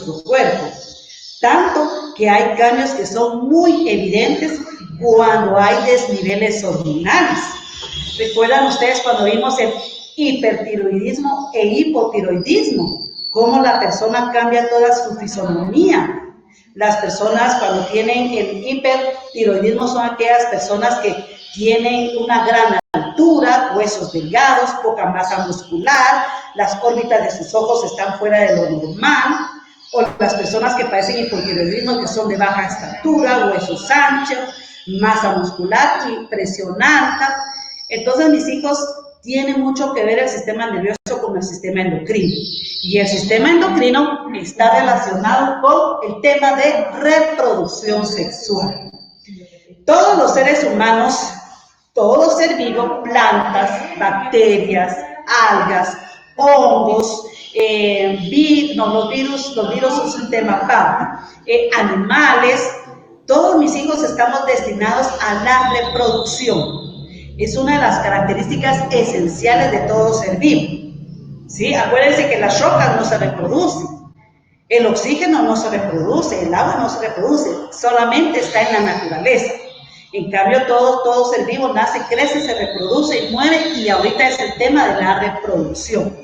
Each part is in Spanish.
nuestro cuerpo. Tanto que hay cambios que son muy evidentes cuando hay desniveles hormonales. ¿Recuerdan ustedes cuando vimos el hipertiroidismo e hipotiroidismo? Cómo la persona cambia toda su fisonomía. Las personas cuando tienen el hipertiroidismo son aquellas personas que tienen una gran altura, huesos delgados, poca masa muscular, las órbitas de sus ojos están fuera de lo normal, o las personas que padecen hipotiroidismo que son de baja estatura, huesos anchos, masa muscular y presión alta. Entonces mis hijos tienen mucho que ver el sistema nervioso con el sistema endocrino. Y el sistema endocrino está relacionado con el tema de reproducción sexual. Todos los seres humanos, todo ser vivo, plantas, bacterias, algas, hongos, los virus es un tema aparte, animales, todos mis hijos estamos destinados a la reproducción. Es una de las características esenciales de todo ser vivo. ¿Sí? Acuérdense que las rocas no se reproducen, el oxígeno no se reproduce, el agua no se reproduce, solamente está en la naturaleza. En cambio, todo ser vivo nace, crece, se reproduce y muere, y ahorita es el tema de la reproducción.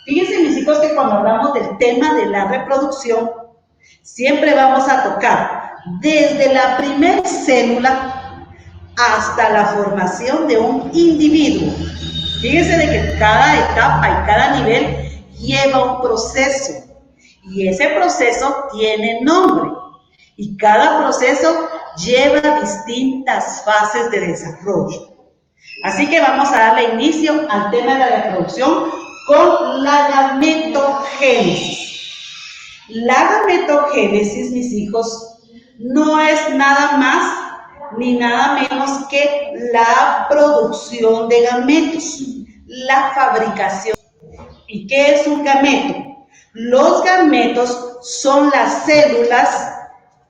Fíjense, mis hijos, que cuando hablamos del tema de la reproducción, siempre vamos a tocar desde la primera célula hasta la formación de un individuo. Fíjense de que cada etapa y cada nivel lleva un proceso, y ese proceso tiene nombre, y cada proceso lleva distintas fases de desarrollo. Así que vamos a darle inicio al tema de la reproducción con la gametogénesis. La gametogénesis, mis hijos, no es nada más ni nada menos que la producción de gametos, la fabricación. ¿Y qué es un gameto? Los gametos son las células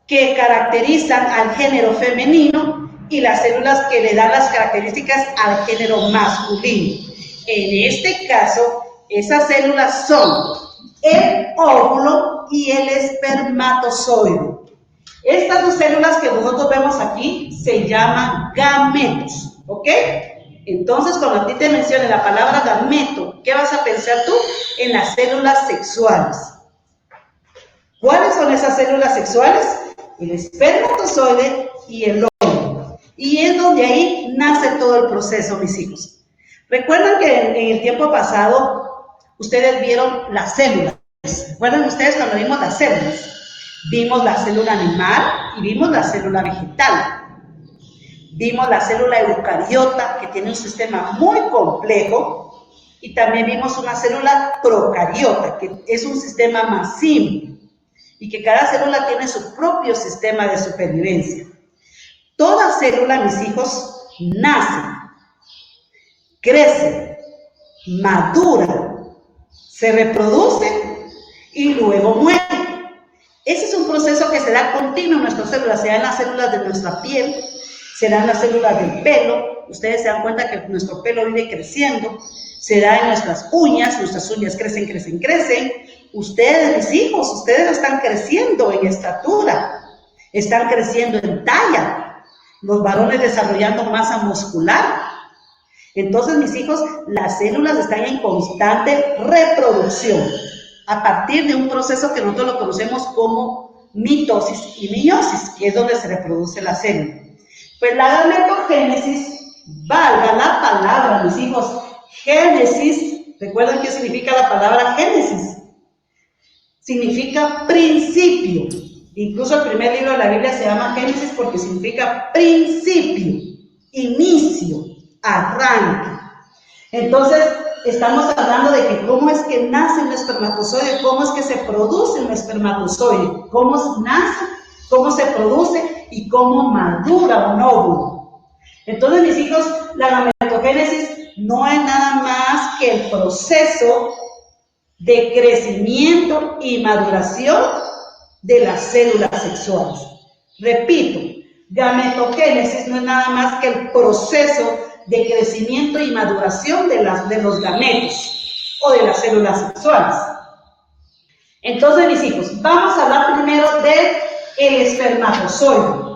que caracterizan al género femenino y las células que le dan las características al género masculino. En este caso, esas células son el óvulo y el espermatozoide. Estas dos células que nosotros vemos aquí se llaman gametos, ¿ok? Entonces, cuando a ti te mencione la palabra gameto, ¿qué vas a pensar tú? En las células sexuales. ¿Cuáles son esas células sexuales? El espermatozoide y el óvulo. Y es donde ahí nace todo el proceso, mis hijos. Recuerdan que en el tiempo pasado ustedes vieron las células. ¿Recuerdan ustedes cuando vimos las células? Vimos la célula animal y vimos la célula vegetal. Vimos la célula eucariota, que tiene un sistema muy complejo, y también vimos una célula procariota, que es un sistema más simple, y que cada célula tiene su propio sistema de supervivencia. Toda célula, mis hijos, nace, crece, madura, se reproduce y luego muere. Ese es un proceso que se da continuo en nuestras células, se da en las células de nuestra piel, se da en las células del pelo. Ustedes se dan cuenta que nuestro pelo vive creciendo, se da en nuestras uñas crecen, crecen, crecen. Ustedes, mis hijos, ustedes están creciendo en estatura, están creciendo en talla, los varones desarrollando masa muscular. Entonces, mis hijos, las células están en constante reproducción a partir de un proceso que nosotros lo conocemos como mitosis y meiosis, que es donde se reproduce la célula. Pues la gametogénesis, valga la palabra, mis hijos, génesis. ¿Recuerdan qué significa la palabra génesis? Significa principio. Incluso el primer libro de la Biblia se llama Génesis porque significa principio, inicio, arranque. Entonces, estamos hablando de que cómo es que nace un espermatozoide, cómo es que se produce un espermatozoide, cómo nace, cómo se produce y cómo madura un óvulo. Entonces, mis hijos, la gametogénesis no es nada más que el proceso de crecimiento y maduración de las células sexuales. Repito, gametogénesis no es nada más que el proceso de crecimiento y maduración de los gametos o de las células sexuales. Entonces, mis hijos, vamos a hablar primero del espermatozoide.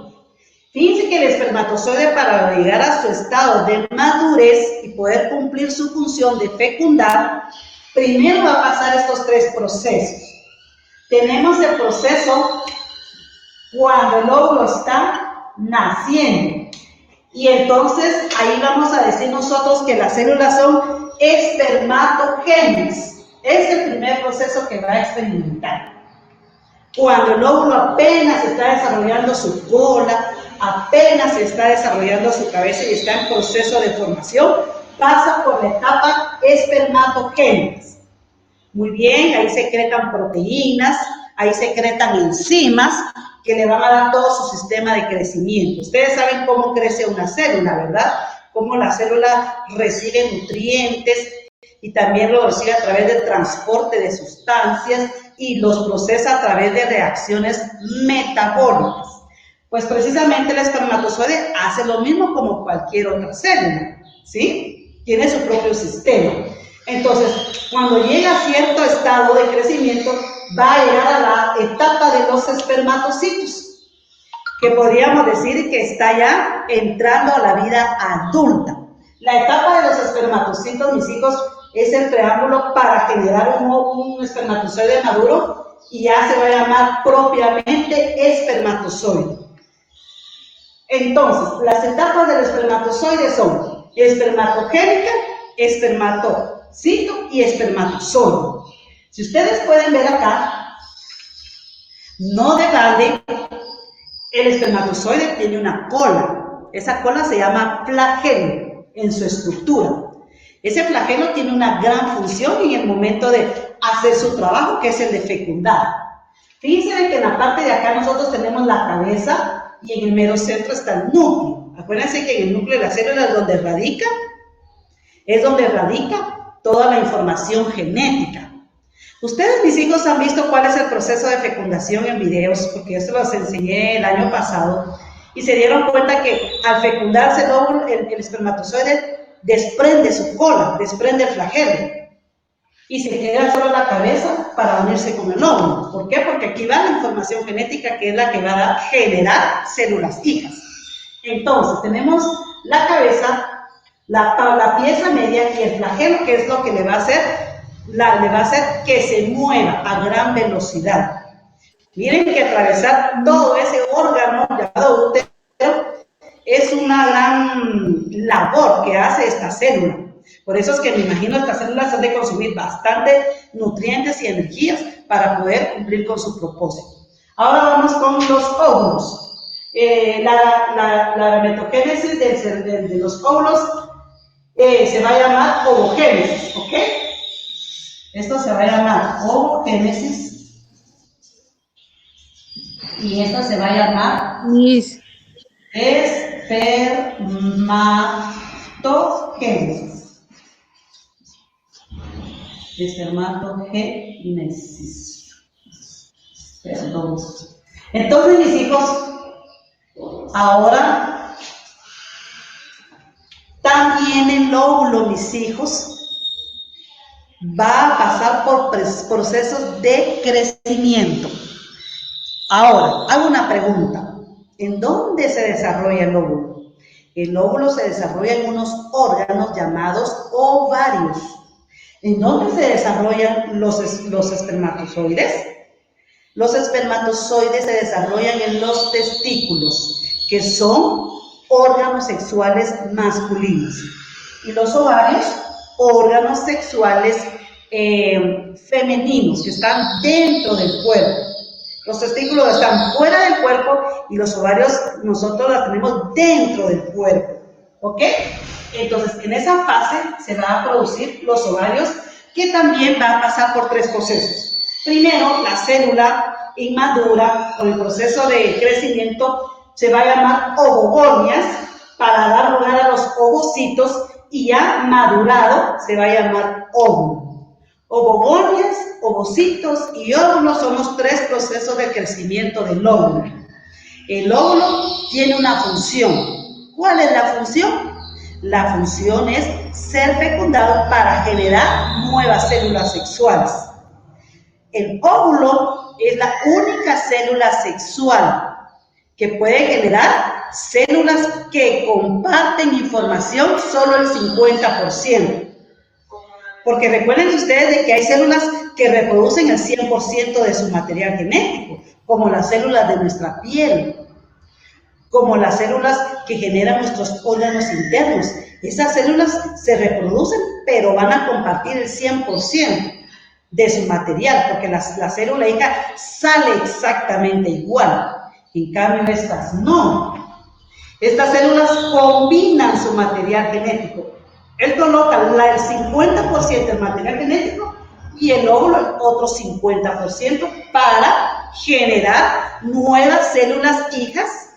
Fíjense que el espermatozoide, para llegar a su estado de madurez y poder cumplir su función de fecundar, primero va a pasar estos tres procesos. Tenemos el proceso cuando el óvulo está naciendo. Y entonces ahí vamos a decir nosotros que las células son espermatogénesis. Es el primer proceso que va a experimentar. Cuando el óvulo apenas está desarrollando su cola, apenas está desarrollando su cabeza y está en proceso de formación, pasa por la etapa espermatogénesis. Muy bien, ahí secretan proteínas, ahí secretan enzimas que le van a dar todo su sistema de crecimiento. Ustedes saben cómo crece una célula, ¿verdad? Cómo la célula recibe nutrientes y también lo recibe a través del transporte de sustancias y los procesa a través de reacciones metabólicas. Pues precisamente el espermatozoide hace lo mismo como cualquier otra célula, ¿sí? Tiene su propio sistema. Entonces, cuando llega a cierto estado de crecimiento, va a llegar a la etapa de los espermatocitos, que podríamos decir que está ya entrando a la vida adulta. La etapa de los espermatocitos, mis hijos, es el preámbulo para generar un espermatozoide maduro y ya se va a llamar propiamente espermatozoide. Entonces, las etapas del espermatozoide son espermatogénica, espermatocito y espermatozoide. Si ustedes pueden ver acá, no de balde, el espermatozoide tiene una cola. Esa cola se llama flagelo en su estructura. Ese flagelo tiene una gran función en el momento de hacer su trabajo, que es el de fecundar. Fíjense que en la parte de acá nosotros tenemos la cabeza y en el mero centro está el núcleo. Acuérdense que en el núcleo de la célula es donde radica toda la información genética. Ustedes, mis hijos, han visto cuál es el proceso de fecundación en videos, porque yo se los enseñé el año pasado, y se dieron cuenta que al fecundarse el óvulo, el espermatozoide desprende su cola, desprende el flagelo, y se queda solo la cabeza para unirse con el óvulo. ¿Por qué? Porque aquí va la información genética, que es la que va a generar células hijas. Entonces, tenemos la cabeza, la pieza media y el flagelo, que es lo que le va a hacer que se mueva a gran velocidad. Miren que atravesar todo ese órgano llamado útero es una gran labor que hace esta célula. Por eso es que me imagino que estas células han de consumir bastante nutrientes y energías para poder cumplir con su propósito. Ahora vamos con los óvulos. La gametogénesis de los óvulos se va a llamar ovogénesis, ¿ok? Esto se va a llamar ovogénesis y esto se va a llamar espermatogénesis. Espermatogénesis. Perdón. Entonces, mis hijos, ahora también el óvulo, mis hijos, va a pasar por procesos de crecimiento. Ahora, hago una pregunta. ¿En dónde se desarrolla el óvulo? El óvulo se desarrolla en unos órganos llamados ovarios. ¿En dónde se desarrollan los espermatozoides? Los espermatozoides se desarrollan en los testículos, que son órganos sexuales masculinos. Y los ovarios, órganos sexuales femeninos, que están dentro del cuerpo. Los testículos están fuera del cuerpo y los ovarios nosotros los tenemos dentro del cuerpo. ¿Ok? Entonces, en esa fase se van a producir los ovarios, que también van a pasar por tres procesos. Primero, la célula inmadura, con el proceso de crecimiento, se va a llamar ovogonias, para dar lugar a los ovocitos, y ya madurado se va a llamar óvulo. Ovogonias, ovocitos y óvulos son los tres procesos de crecimiento del óvulo. El óvulo tiene una función. ¿Cuál es la función? La función es ser fecundado para generar nuevas células sexuales. El óvulo es la única célula sexual que puede generar células que comparten información solo el 50%. Porque recuerden ustedes de que hay células que reproducen el 100% de su material genético, como las células de nuestra piel, como las células que generan nuestros órganos internos. Esas células se reproducen, pero van a compartir el 100% de su material, porque la célula hija sale exactamente igual. En cambio, estas no. Estas células combinan su material genético. Él coloca el 50% del material genético y el óvulo el otro 50% para generar nuevas células hijas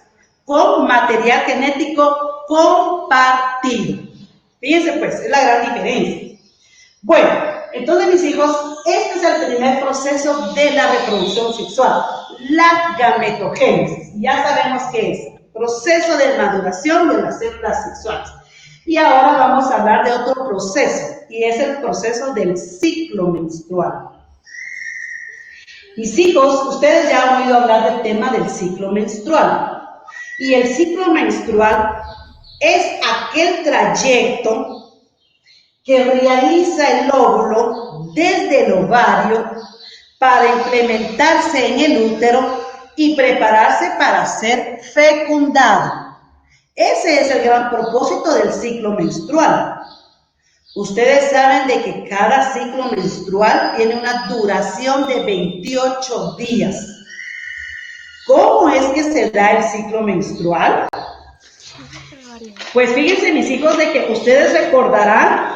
con material genético compartido. Fíjense pues, es la gran diferencia. Bueno, entonces mis hijos, este es el primer proceso de la reproducción sexual, la gametogénesis. Ya sabemos qué es, proceso de maduración de las células sexuales. Y ahora vamos a hablar de otro proceso, y es el proceso del ciclo menstrual. Mis hijos, ustedes ya han oído hablar del tema del ciclo menstrual. Y el ciclo menstrual es aquel trayecto que realiza el óvulo desde el ovario para implementarse en el útero y prepararse para ser fecundado. Ese es el gran propósito del ciclo menstrual. Ustedes saben de que cada ciclo menstrual tiene una duración de 28 días. ¿Cómo es que se da el ciclo menstrual? Pues fíjense mis hijos de que ustedes recordarán,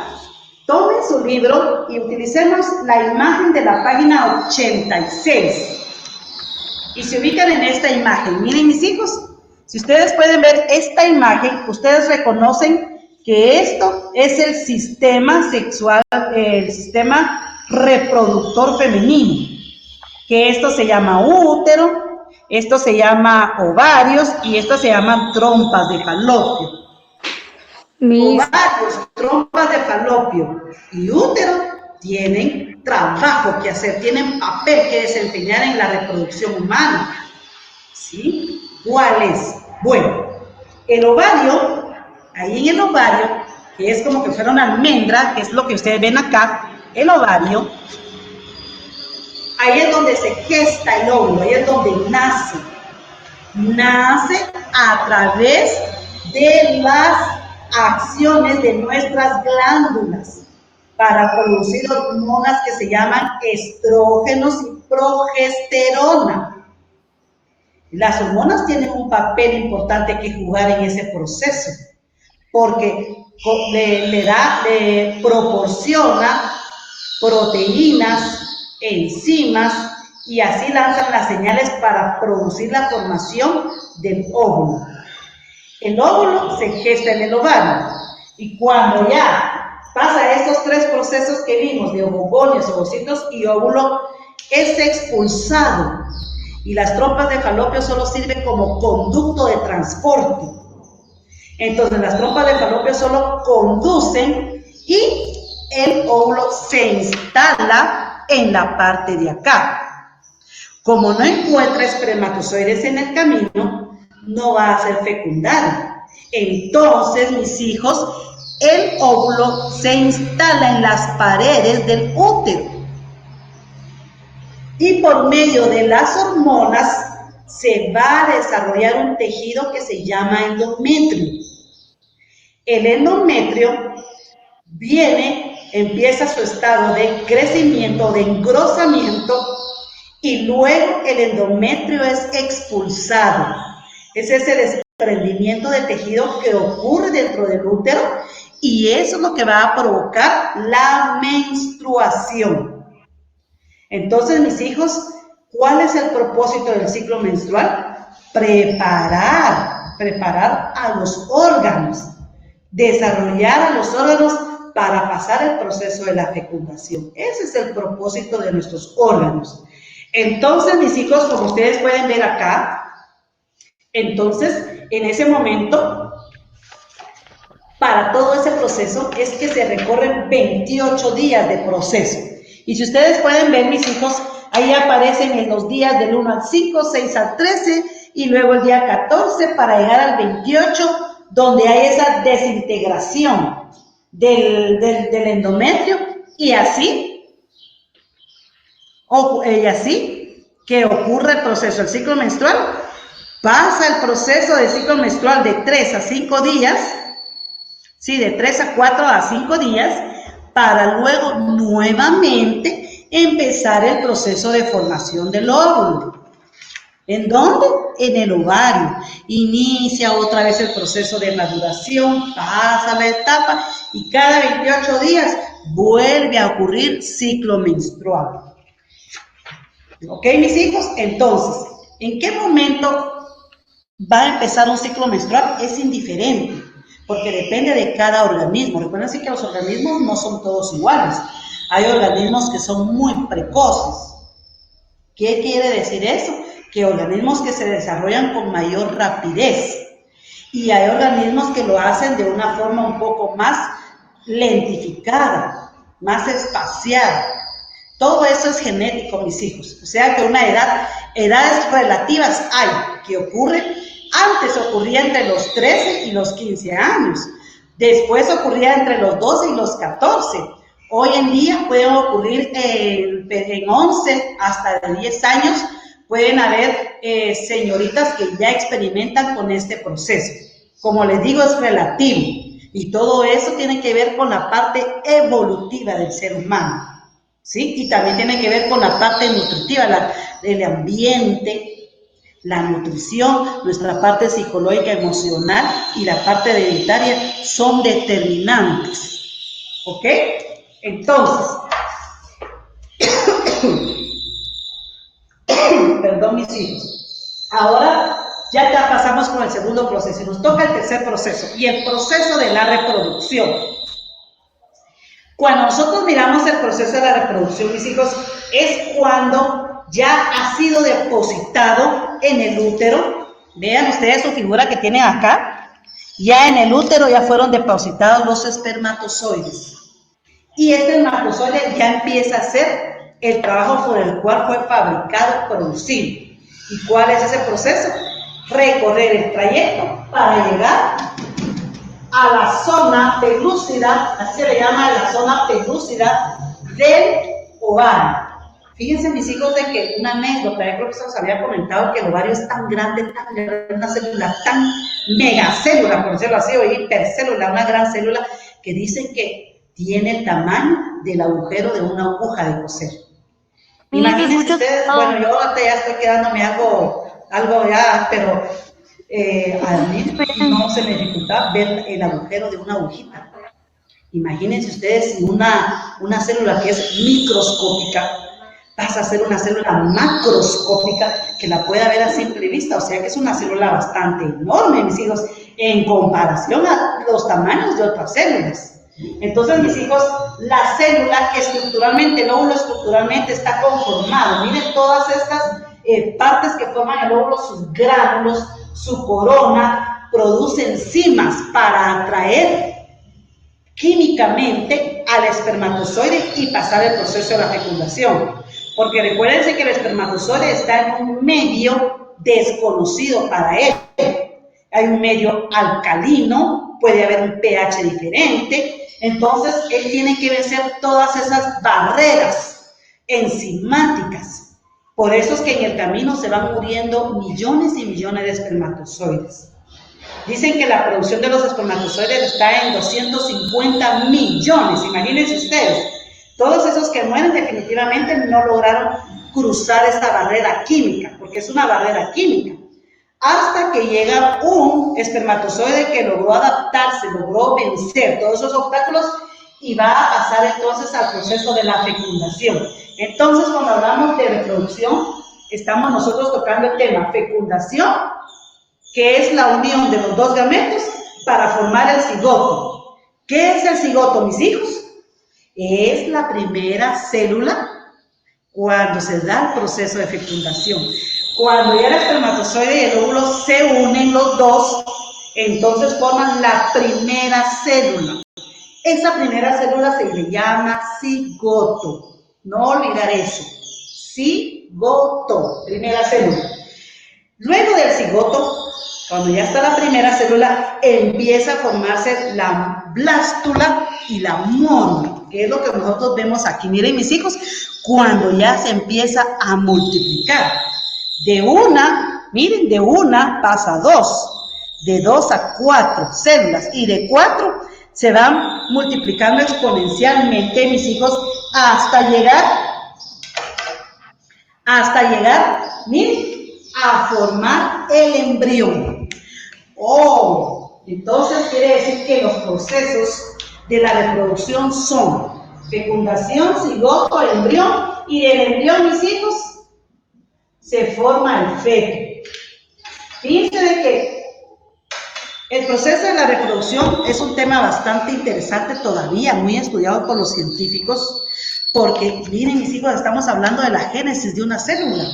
tomen su libro y utilicemos la imagen de la página 86. Y se ubican en esta imagen. Miren mis hijos, si ustedes pueden ver esta imagen, ustedes reconocen que esto es el sistema sexual, el sistema reproductor femenino, que esto se llama útero, esto se llama ovarios y esto se llaman trompas de falopio. Ovarios, trompas de falopio y útero tienen trabajo que hacer, tienen papel que desempeñar en la reproducción humana. ¿Sí? ¿Cuál es? Bueno, el ovario, ahí en el ovario, que es como que fuera una almendra, que es lo que ustedes ven acá, el ovario, ahí es donde se gesta el óvulo, ahí es donde nace. Nace a través de las acciones de nuestras glándulas para producir hormonas que se llaman estrógenos y progesterona. Las hormonas tienen un papel importante que jugar en ese proceso, porque le proporciona proteínas, enzimas, y así lanzan las señales para producir la formación del óvulo. El óvulo se gesta en el ovario, y cuando ya pasa estos tres procesos que vimos de ovogonios, ovocitos y óvulo, es expulsado. Y las trompas de falopio solo sirven como conducto de transporte. Entonces las trompas de falopio solo conducen y el óvulo se instala en la parte de acá. Como no encuentra espermatozoides en el camino, no va a ser fecundado. Entonces, mis hijos, el óvulo se instala en las paredes del útero. Y por medio de las hormonas se va a desarrollar un tejido que se llama endometrio. El endometrio empieza su estado de crecimiento, de engrosamiento, y luego el endometrio es expulsado. Es ese desprendimiento de tejido que ocurre dentro del útero, y eso es lo que va a provocar la menstruación. Entonces, mis hijos, ¿cuál es el propósito del ciclo menstrual? Preparar a los órganos, desarrollar a los órganos para pasar el proceso de la fecundación. Ese es el propósito de nuestros órganos. Entonces, mis hijos, como ustedes pueden ver acá, entonces, en ese momento, para todo ese proceso es que se recorren 28 días de proceso. Y si ustedes pueden ver, mis hijos, Ahí aparecen en los días del 1 al 5, 6 al 13 y luego el día 14 para llegar al 28, donde hay esa desintegración del endometrio y así que ocurre el proceso del ciclo menstrual. Pasa el proceso del ciclo menstrual de 3 a 5 días, sí, de 3 a 4 a 5 días, para luego nuevamente empezar el proceso de formación del óvulo. ¿En dónde? En el ovario. Inicia otra vez el proceso de maduración, pasa la etapa y cada 28 días vuelve a ocurrir ciclo menstrual. ¿Ok, mis hijos? Entonces, ¿en qué momento va a empezar un ciclo menstrual? Es indiferente, porque depende de cada organismo. Recuerden que los organismos no son todos iguales. Hay organismos que son muy precoces. ¿Qué quiere decir eso? Que organismos que se desarrollan con mayor rapidez y hay organismos que lo hacen de una forma un poco más lentificada, más espaciada. Todo eso es genético, mis hijos. O sea que edades relativas hay, que ocurre, antes ocurría entre los 13 y los 15 años, después ocurría entre los 12 y los 14. Hoy en día pueden ocurrir en 11 hasta de 10 años, pueden haber señoritas que ya experimentan con este proceso. Como les digo, es relativo y todo eso tiene que ver con la parte evolutiva del ser humano, ¿sí? Y también tiene que ver con la parte nutritiva, el ambiente, la nutrición, nuestra parte psicológica, emocional y la parte hereditaria son determinantes, ¿ok? Entonces, perdón mis hijos, ahora ya pasamos con el segundo proceso y nos toca el tercer proceso y el proceso de la reproducción. Cuando nosotros miramos el proceso de la reproducción, mis hijos, es cuando ya ha sido depositado en el útero. Vean ustedes su figura que tienen acá. Ya en el útero ya fueron depositados los espermatozoides. Y este espermatozoide ya empieza a hacer el trabajo por el cual fue fabricado, producido. ¿Y cuál es ese proceso? Recorrer el trayecto para llegar a la zona pelúcida, así se le llama la zona pelúcida del ovario. Fíjense mis hijos de que una anécdota, yo creo que se os había comentado que el ovario es tan grande, una célula tan megacélula, por decirlo así, o hipercélula, una gran célula, que dicen que tiene el tamaño del agujero de una aguja de coser. Imagínense ustedes, bueno, yo ahorita ya estoy quedándome algo ya, pero a mí no se me dificulta ver el agujero de una agujita. Imagínense ustedes si una célula que es microscópica pasa a ser una célula macroscópica que la pueda ver a simple vista, o sea que es una célula bastante enorme, mis hijos, en comparación a los tamaños de otras células. Entonces, mis hijos, la célula estructuralmente, el óvulo estructuralmente está conformado. Miren todas estas partes que forman el óvulo, sus gránulos, su corona, produce enzimas para atraer químicamente al espermatozoide y pasar el proceso de la fecundación. Porque recuérdense que el espermatozoide está en un medio desconocido para él. Hay un medio alcalino, puede haber un pH diferente, entonces él tiene que vencer todas esas barreras enzimáticas. Por eso es que en el camino se van muriendo millones y millones de espermatozoides. Dicen que la producción de los espermatozoides está en 250 millones, imagínense ustedes. Todos esos que mueren definitivamente no lograron cruzar esta barrera química, porque es una barrera química. Hasta que llega un espermatozoide que logró adaptarse, logró vencer todos esos obstáculos y va a pasar entonces al proceso de la fecundación. Entonces, cuando hablamos de reproducción, estamos nosotros tocando el tema fecundación, que es la unión de los dos gametos para formar el cigoto. ¿Qué es el cigoto, mis hijos? Es la primera célula cuando se da el proceso de fecundación. Cuando ya el espermatozoide y el óvulo se unen los dos, entonces forman la primera célula. Esa primera célula se le llama cigoto. No olvidar eso. cigoto, primera célula. Luego del cigoto, cuando ya está la primera célula, empieza a formarse la blástula y la mónula, que es lo que nosotros vemos aquí. Miren, mis hijos, cuando ya se empieza a multiplicar. De una, miren, de una pasa a dos, de 2 a 4 células, y de 4 se van multiplicando exponencialmente, mis hijos, hasta llegar, miren, a formar el embrión. Oh, entonces quiere decir que los procesos de la reproducción son fecundación, cigoto, embrión, y del embrión, mis hijos, se forma el feto. Fíjense de que el proceso de la reproducción es un tema bastante interesante todavía, muy estudiado por los científicos, porque, miren, mis hijos, estamos hablando de la génesis de una célula,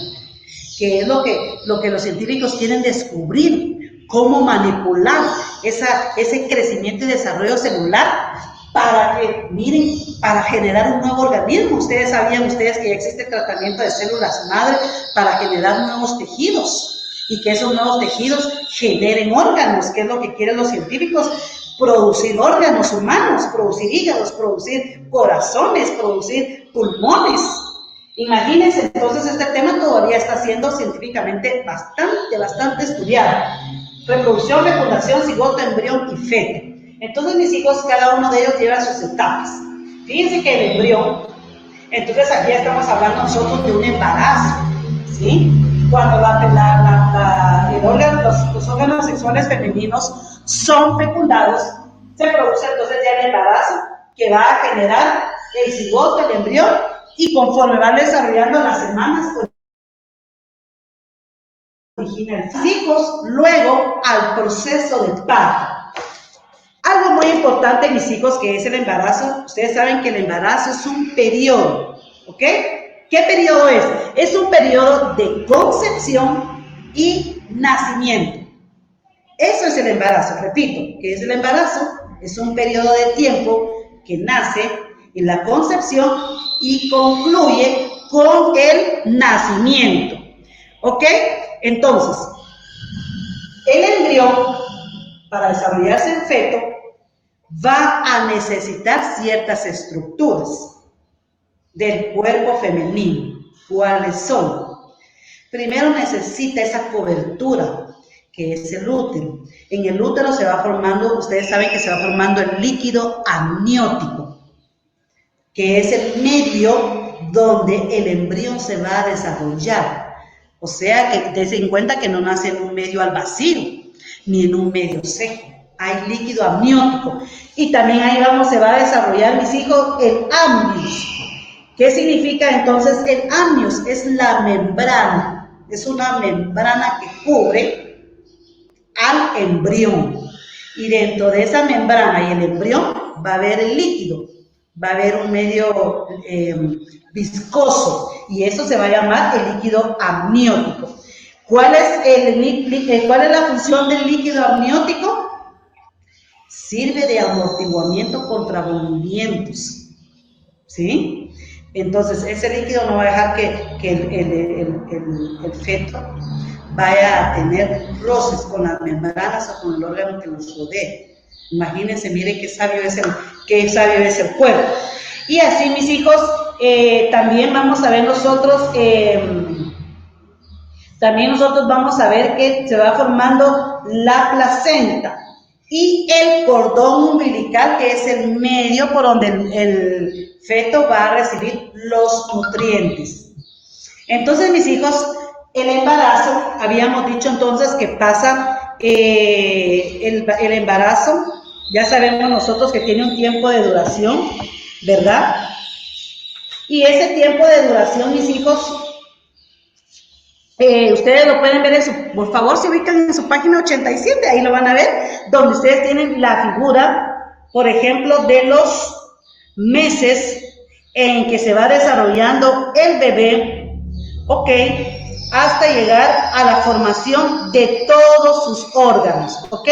que es lo que los científicos quieren descubrir, cómo manipular ese crecimiento y desarrollo celular para que, miren, para generar un nuevo organismo. Ustedes sabían que ya existe tratamiento de células madre para generar nuevos tejidos, y que esos nuevos tejidos generen órganos, que es lo que quieren los científicos, producir órganos humanos, producir hígados, producir corazones, producir pulmones. Imagínense, entonces este tema todavía está siendo científicamente bastante estudiado. Reproducción, fecundación, cigoto, embrión y feto. Entonces, mis hijos, cada uno de ellos lleva sus etapas. Fíjense que el embrión, entonces aquí estamos hablando nosotros de un embarazo, ¿sí? Cuando los órganos sexuales femeninos son fecundados, se produce entonces ya el embarazo, que va a generar el cigoto, el embrión, y conforme van desarrollando las semanas, origina el hijos, luego al proceso de parto. Algo muy importante, mis hijos, que es el embarazo. Ustedes saben que el embarazo es un periodo, ¿ok? ¿Qué periodo es? Es un periodo de concepción y nacimiento. Eso es el embarazo, repito, ¿qué es el embarazo? Es un periodo de tiempo que nace en la concepción y concluye con el nacimiento, ¿ok? Entonces, el embrión, para desarrollarse en feto, va a necesitar ciertas estructuras del cuerpo femenino. ¿Cuáles son? Primero necesita esa cobertura, que es el útero. En el útero se va formando, ustedes saben que se va formando el líquido amniótico, que es el medio donde el embrión se va a desarrollar. O sea, que tense en cuenta que no nace en un medio al vacío, ni en un medio seco. Hay líquido amniótico. Y también ahí se va a desarrollar, mis hijos, el amnios. ¿Qué significa entonces el amnios? Es la membrana. Es una membrana que cubre al embrión. Y dentro de esa membrana y el embrión va a haber el líquido. Va a haber un medio viscoso. Y eso se va a llamar el líquido amniótico. ¿Cuál es la función del líquido amniótico? Sirve de amortiguamiento contra movimientos, ¿sí? Entonces, ese líquido no va a dejar que el feto vaya a tener roces con las membranas o con el órgano que nos rodea. Imagínense, miren qué sabio es el cuerpo. Y así, mis hijos, también vamos a ver nosotros, vamos a ver que se va formando la placenta y el cordón umbilical, que es el medio por donde el feto va a recibir los nutrientes. Entonces, mis hijos, el embarazo, habíamos dicho entonces que pasa el embarazo, ya sabemos nosotros que tiene un tiempo de duración, ¿verdad? Y ese tiempo de duración, mis hijos, ustedes lo pueden ver por favor, se ubican en su página 87, ahí lo van a ver, donde ustedes tienen la figura, por ejemplo, de los meses en que se va desarrollando el bebé, ¿ok? Hasta llegar a la formación de todos sus órganos, ¿ok?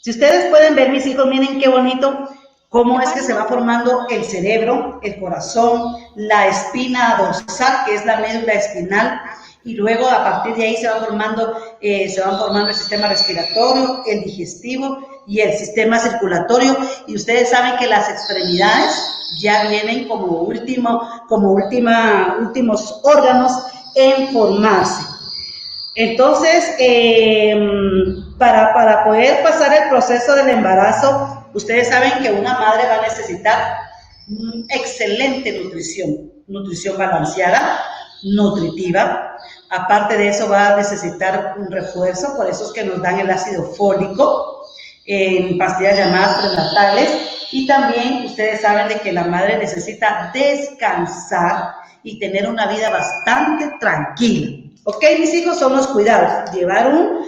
Si ustedes pueden ver, mis hijos, miren qué bonito, cómo es que se va formando el cerebro, el corazón, la espina dorsal, que es la médula espinal, y luego a partir de ahí se van formando el sistema respiratorio, el digestivo y el sistema circulatorio, y ustedes saben que las extremidades ya vienen como últimos órganos en formarse. Entonces, para poder pasar el proceso del embarazo, ustedes saben que una madre va a necesitar excelente nutrición balanceada, nutritiva. Aparte de eso va a necesitar un refuerzo, por eso es que nos dan el ácido fólico en pastillas llamadas prenatales, y también ustedes saben de que la madre necesita descansar y tener una vida bastante tranquila. ¿Ok, mis hijos? Son los cuidados, llevar un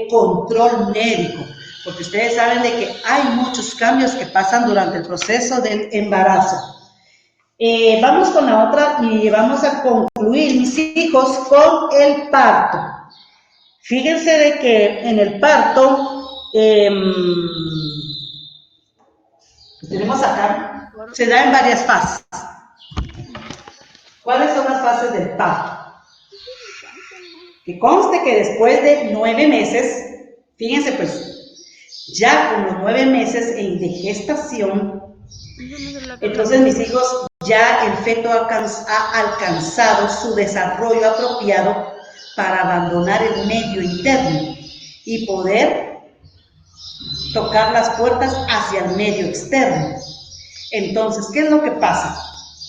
control médico, porque ustedes saben de que hay muchos cambios que pasan durante el proceso del embarazo. Vamos con la otra y vamos a concluir, mis hijos, con el parto. Fíjense de que en el parto, tenemos acá, se da en varias fases. ¿Cuáles son las fases del parto? Que conste que después de 9 meses, fíjense pues, ya con los 9 meses de gestación, entonces mis hijos, ya el feto ha alcanzado su desarrollo apropiado para abandonar el medio interno y poder tocar las puertas hacia el medio externo. Entonces, ¿qué es lo que pasa?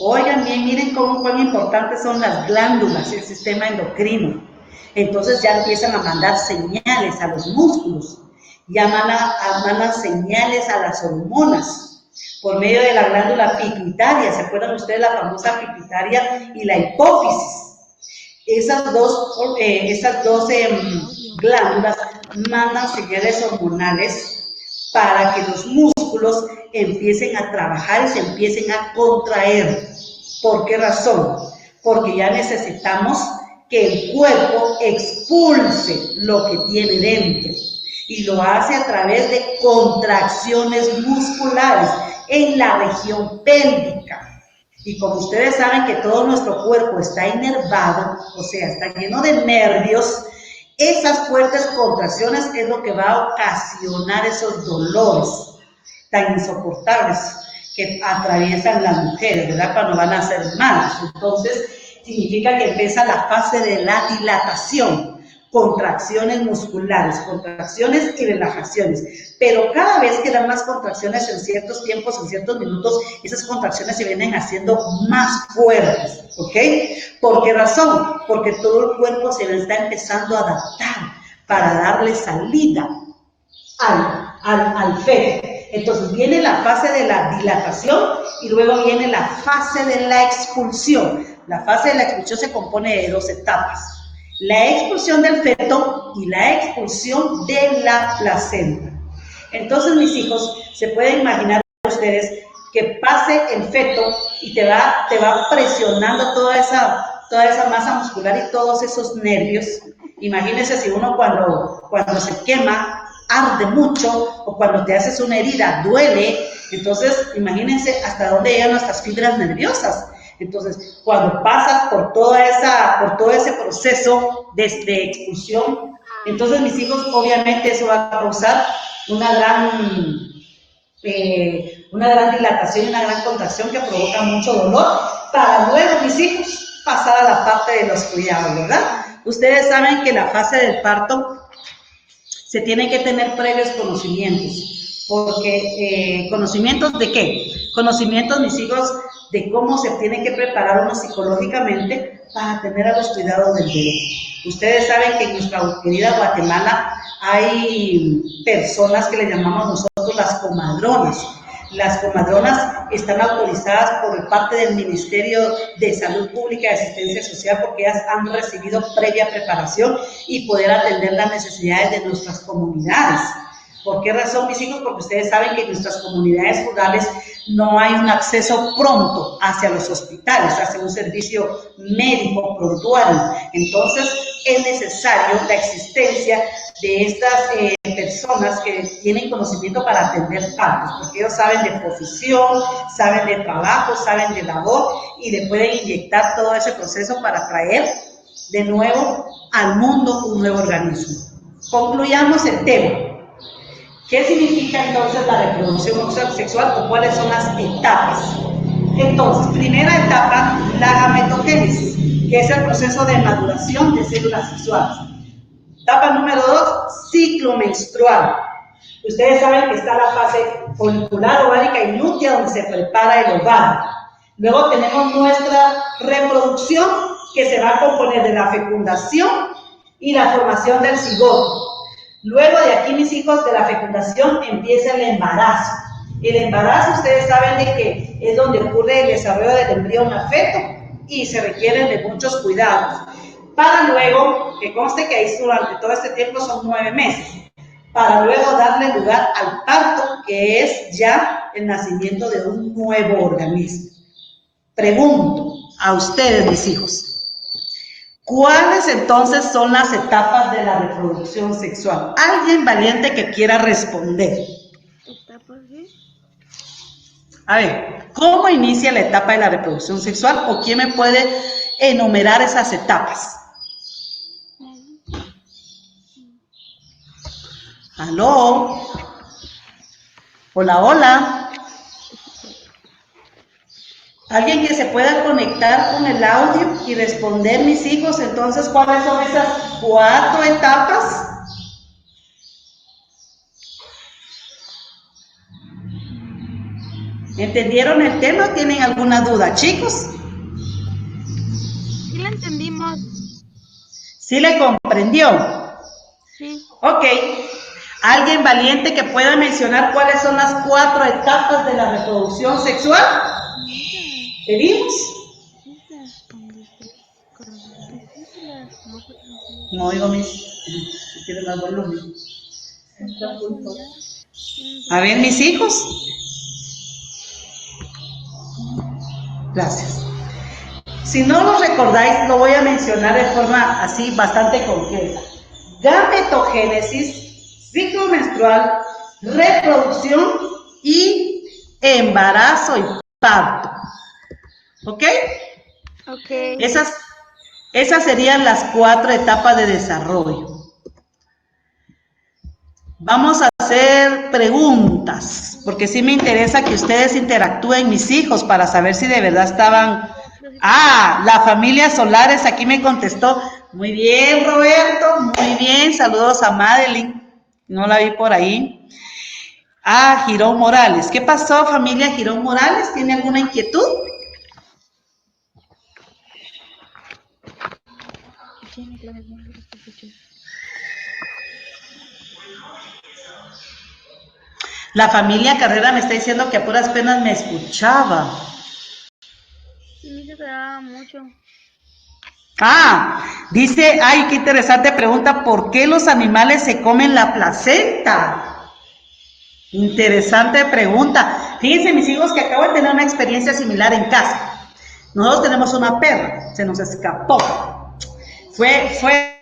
Oigan bien, miren cuán importantes son las glándulas, el sistema endocrino. Entonces ya empiezan a mandar señales a los músculos, ya mandan señales a las hormonas por medio de la glándula pituitaria. ¿Se acuerdan ustedes la famosa pituitaria y la hipófisis? Esas dos glándulas mandan señales hormonales para que los músculos empiecen a trabajar y se empiecen a contraer. ¿Por qué razón? Porque ya necesitamos que el cuerpo expulse lo que tiene dentro, y lo hace a través de contracciones musculares en la región pélvica. Y como ustedes saben que todo nuestro cuerpo está inervado, o sea, está lleno de nervios, esas fuertes contracciones es lo que va a ocasionar esos dolores tan insoportables que atraviesan las mujeres, ¿verdad? Cuando van a ser madres. Entonces, significa que empieza la fase de la dilatación, contracciones musculares, contracciones y relajaciones. Pero cada vez que dan más contracciones en ciertos tiempos, en ciertos minutos, esas contracciones se vienen haciendo más fuertes, ¿ok? ¿Por qué razón? Porque todo el cuerpo se está empezando a adaptar para darle salida al feto. Entonces viene la fase de la dilatación y luego viene la fase de la expulsión. La fase de la expulsión se compone de 2 etapas: la expulsión del feto y la expulsión de la placenta. Entonces, mis hijos, se pueden imaginar ustedes que pase el feto y te va presionando toda esa masa muscular y todos esos nervios. Imagínense si uno cuando se quema arde mucho, o cuando te haces una herida duele. Entonces imagínense hasta dónde llegan nuestras fibras nerviosas. Entonces, cuando pasas por todo ese proceso de expulsión, entonces mis hijos, obviamente eso va a causar una gran dilatación y una gran contracción que provoca mucho dolor, para luego, mis hijos, pasar a la parte de los cuidados, ¿verdad? Ustedes saben que la fase del parto se tienen que tener previos conocimientos, porque ¿conocimientos de qué? Conocimientos, mis hijos, de cómo se tiene que preparar uno psicológicamente para tener a los cuidados del bebé. Ustedes saben que en nuestra querida Guatemala hay personas que le llamamos nosotros las comadronas. Las comadronas están autorizadas por parte del Ministerio de Salud Pública y Asistencia Social, porque ellas han recibido previa preparación y poder atender las necesidades de nuestras comunidades. ¿Por qué razón, mis hijos? Porque ustedes saben que en nuestras comunidades rurales no hay un acceso pronto hacia los hospitales, hacia un servicio médico prontuario. Entonces, es necesario la existencia de estas personas que tienen conocimiento para atender partos, porque ellos saben de posición, saben de trabajo, saben de labor y le pueden inyectar todo ese proceso para traer de nuevo al mundo un nuevo organismo. Concluyamos el tema. ¿Qué significa entonces la reproducción sexual o cuáles son las etapas? Entonces, primera etapa, la gametogénesis, que es el proceso de maduración de células sexuales. Etapa número 2, ciclo menstrual. Ustedes saben que está la fase folicular, ovárica y lútea, donde se prepara el ovario. Luego tenemos nuestra reproducción, que se va a componer de la fecundación y la formación del cigoto. Luego de aquí, mis hijos, de la fecundación empieza el embarazo. El embarazo, ustedes saben de que es donde ocurre el desarrollo del embrión a feto y se requieren de muchos cuidados. Para luego, que conste que ahí durante todo este tiempo son 9 meses, para luego darle lugar al parto, que es ya el nacimiento de un nuevo organismo. Pregunto a ustedes, mis hijos, ¿cuáles entonces son las etapas de la reproducción sexual? ¿Alguien valiente que quiera responder? ¿Etapas qué? A ver, ¿cómo inicia la etapa de la reproducción sexual? ¿O quién me puede enumerar esas etapas? ¿Aló? Hola, hola. ¿Alguien que se pueda conectar con el audio y responder, mis hijos? Entonces, ¿cuáles son esas 4 etapas? ¿Entendieron el tema? ¿Tienen alguna duda, chicos? Sí la entendimos. ¿Sí le comprendió? Sí. Ok. ¿Alguien valiente que pueda mencionar cuáles son las 4 etapas de la reproducción sexual? ¿Pedimos? No oigo si quieren más volumen. A ver, mis hijos. Gracias. Si no lo recordáis, lo voy a mencionar de forma así bastante concreta. Gametogénesis, ciclo menstrual, reproducción y embarazo y parto. ¿Ok? Ok. Esas serían las 4 etapas de desarrollo. Vamos a hacer preguntas, porque sí me interesa que ustedes interactúen, mis hijos, para saber si de verdad estaban... Ah, la familia Solares aquí me contestó. Muy bien, Roberto, muy bien. Saludos a Madeline, no la vi por ahí. Ah, Girón Morales. ¿Qué pasó, familia Girón Morales? ¿Tiene alguna inquietud? La familia Carrera me está diciendo que a puras penas me escuchaba. Sí, me quedaba mucho. Ah, dice, ay, qué interesante pregunta, ¿por qué los animales se comen la placenta? Interesante pregunta. Fíjense, mis hijos, que acabo de tener una experiencia similar en casa. Nosotros tenemos una perra, se nos escapó. Fue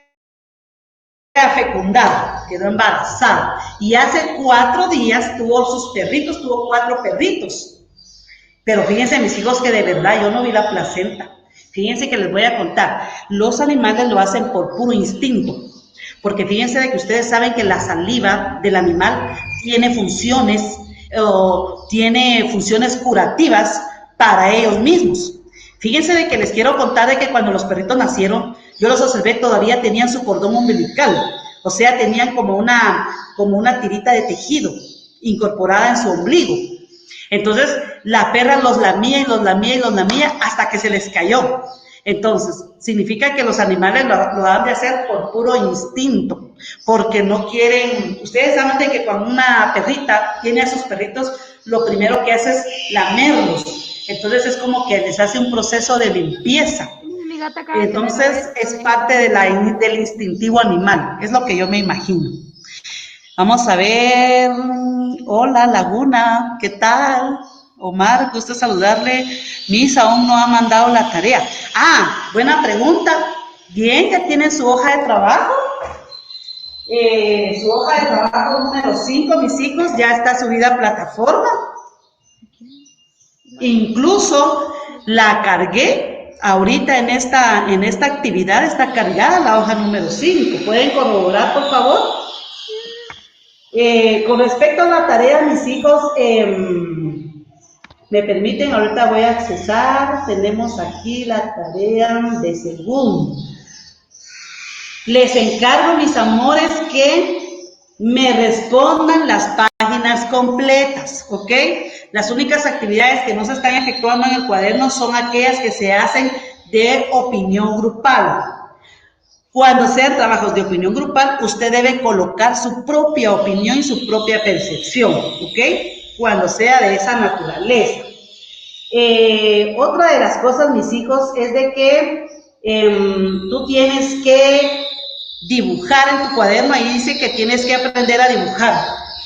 a fecundar, quedó embarazada. Y hace 4 días tuvo sus perritos, tuvo 4 perritos. Pero fíjense, mis hijos, que de verdad yo no vi la placenta. Fíjense que les voy a contar. Los animales lo hacen por puro instinto. Porque fíjense de que ustedes saben que la saliva del animal tiene funciones curativas para ellos mismos. Fíjense de que les quiero contar de que cuando los perritos nacieron, yo los observé, todavía tenían su cordón umbilical. O sea, tenían como una tirita de tejido incorporada en su ombligo. Entonces, la perra los lamía y los lamía y los lamía hasta que se les cayó. Entonces, significa que los animales lo han de hacer por puro instinto, porque no quieren... Ustedes saben de que cuando una perrita tiene a sus perritos, lo primero que hace es lamerlos. Entonces, es como que les hace un proceso de limpieza. Mi gata acaba de Entonces, es parte del instintivo animal, es lo que yo me imagino. Vamos a ver. Hola, Laguna, ¿qué tal? Omar, gusto saludarle. Miss aún no ha mandado la tarea. Ah, buena pregunta. Bien, ¿ya tienen su hoja de trabajo? Su hoja de trabajo número 5, mis hijos, ya está subida a plataforma. Incluso la cargué ahorita en esta actividad, está cargada la hoja número 5. ¿Pueden corroborar, por favor? Con respecto a la tarea, mis hijos, me permiten, ahorita voy a accesar, tenemos aquí la tarea de segundo. Les encargo, mis amores, que me respondan las páginas completas, ¿ok? Las únicas actividades que no se están efectuando en el cuaderno son aquellas que se hacen de opinión grupal. Cuando sean trabajos de opinión grupal, usted debe colocar su propia opinión y su propia percepción, ¿ok? Cuando sea de esa naturaleza. Otra de las cosas, mis hijos, es de que tú tienes que dibujar en tu cuaderno. Ahí dice que tienes que aprender a dibujar.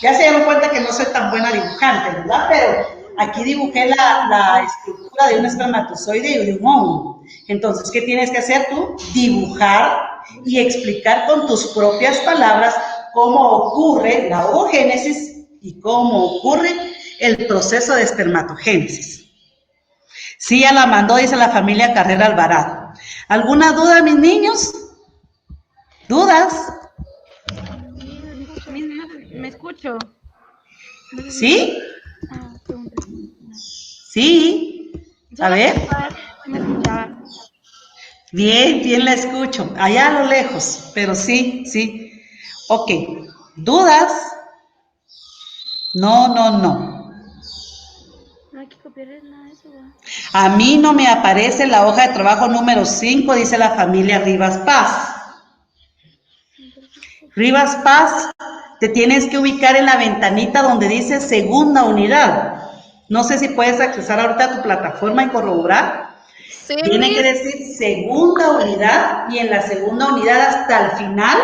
Ya se dieron cuenta que no soy tan buena dibujante, ¿verdad? Pero aquí dibujé la estructura de un espermatozoide y de un óvulo. Entonces, ¿qué tienes que hacer tú? Dibujar y explicar con tus propias palabras cómo ocurre la ovogénesis y cómo ocurre el proceso de espermatogénesis. Sí, ya la mandó, dice la familia Carrera Alvarado. ¿Alguna duda, mis niños? ¿Dudas? Me escucho. ¿Sí? Pregunta. Sí. A ver. Me escuchaba. Bien, bien la escucho. Allá a lo lejos, pero sí, sí. Ok. ¿Dudas? No, no, no. No hay que copiar nada de eso, ¿verdad? A mí no me aparece la hoja de trabajo número 5, dice la familia Rivas Paz. Rivas Paz, te tienes que ubicar en la ventanita donde dice segunda unidad. No sé si puedes accesar ahorita a tu plataforma y corroborar. Sí, Tiene que decir segunda unidad y en la segunda unidad hasta el final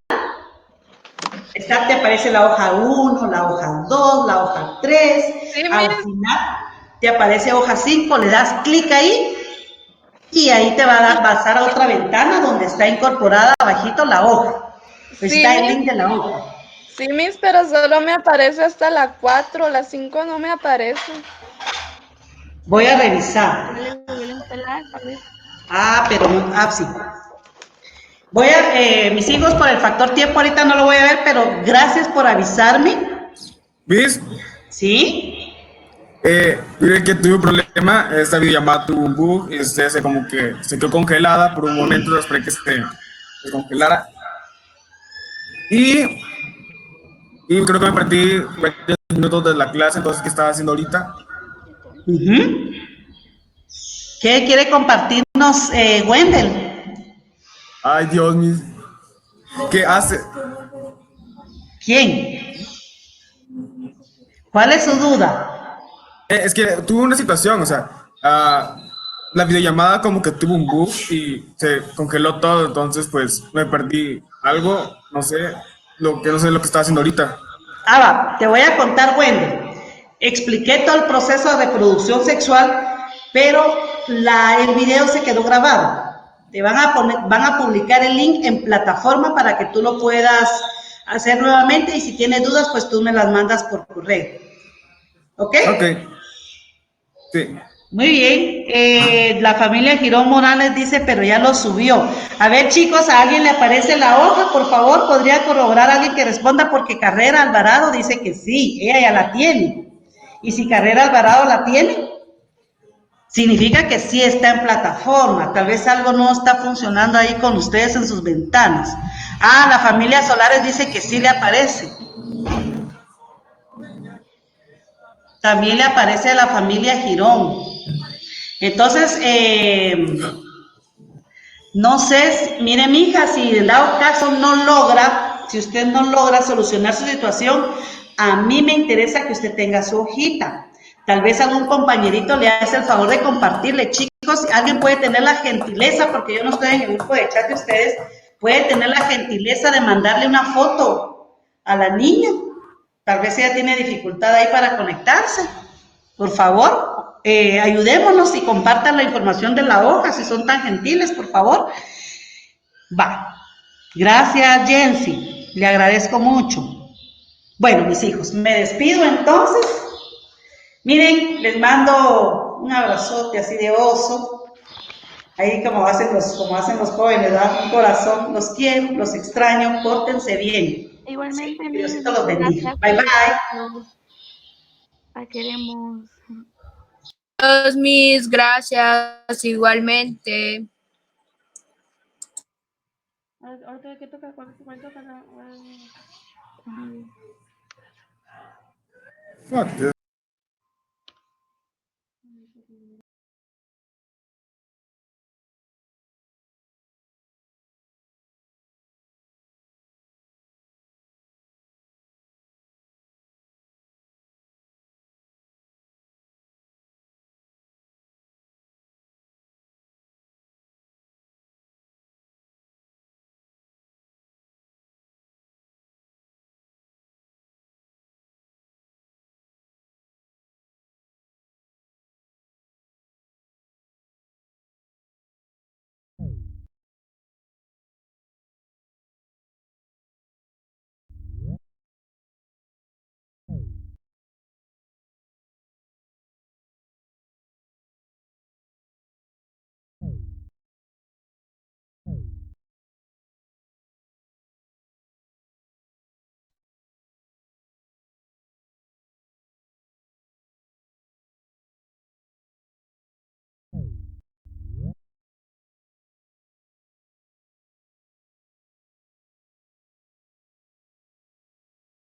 te aparece la hoja 1, la hoja 2, la hoja 3. sí, Al final te aparece hoja 5, le das clic ahí y ahí te va a pasar a otra ventana donde está incorporada abajito la hoja. Está el link de la hoja. Sí, pero solo me aparece hasta la 4, la 5 no me aparece. Voy a revisar. Voy a instalar, a ver. Pero no, sí. Mis hijos, por el factor tiempo ahorita no lo voy a ver, pero gracias por avisarme. ¿Ves? ¿Sí? Mire que tuve un problema, esta videollamada tuvo un bug y se como que se quedó congelada por un momento, esperé que se descongelara y, y creo que me perdí 20 minutos de la clase, entonces ¿qué estaba haciendo ahorita? ¿Qué quiere compartirnos, Wendell? Ay Dios mío, ¿qué hace? ¿Quién? ¿Cuál es su duda? Es que tuve una situación, o sea, la videollamada como que tuvo un bug y se congeló todo, entonces pues me perdí algo, no sé lo que estaba haciendo ahorita. Te voy a contar, Wendell. Expliqué todo el proceso de reproducción sexual, pero el video se quedó grabado. Te van a publicar el link en plataforma para que tú lo puedas hacer nuevamente y si tienes dudas, pues tú me las mandas por correo. ¿Ok? Ok, sí. Muy bien. La familia Girón Morales dice, pero ya lo subió. A ver, chicos, ¿a alguien le aparece la hoja? Por favor, ¿podría corroborar a alguien que responda? Porque Carrera Alvarado dice que sí, ella ya la tiene. Y si Carrera Alvarado la tiene, significa que sí está en plataforma. Tal vez algo no está funcionando ahí con ustedes en sus ventanas. La familia Solares dice que sí le aparece. También le aparece a la familia Girón. Entonces, no sé, mire, mija, si en dado caso si usted no logra solucionar su situación, a mí me interesa que usted tenga su hojita. Tal vez algún compañerito le hace el favor de compartirle. Chicos, alguien puede tener la gentileza, porque yo no estoy en el grupo de chat de ustedes, puede tener la gentileza de mandarle una foto a la niña. Tal vez ella tiene dificultad ahí para conectarse. Por favor, ayudémonos y compartan la información de la hoja, si son tan gentiles, por favor. Va. Gracias, Jensi. Le agradezco mucho. Bueno, mis hijos, me despido entonces. Miren, les mando un abrazote así de oso. Ahí como hacen los jóvenes, ¿verdad? Un corazón. Los quiero, los extraño. Pórtense bien. Igualmente, Que Miss, Diosito los muchas bendiga. gracias Bye, por bye. escucharnos. La queremos. Adiós, Miss, gracias, igualmente. Ahorita que toca, ¿cuál toca? Fuck this.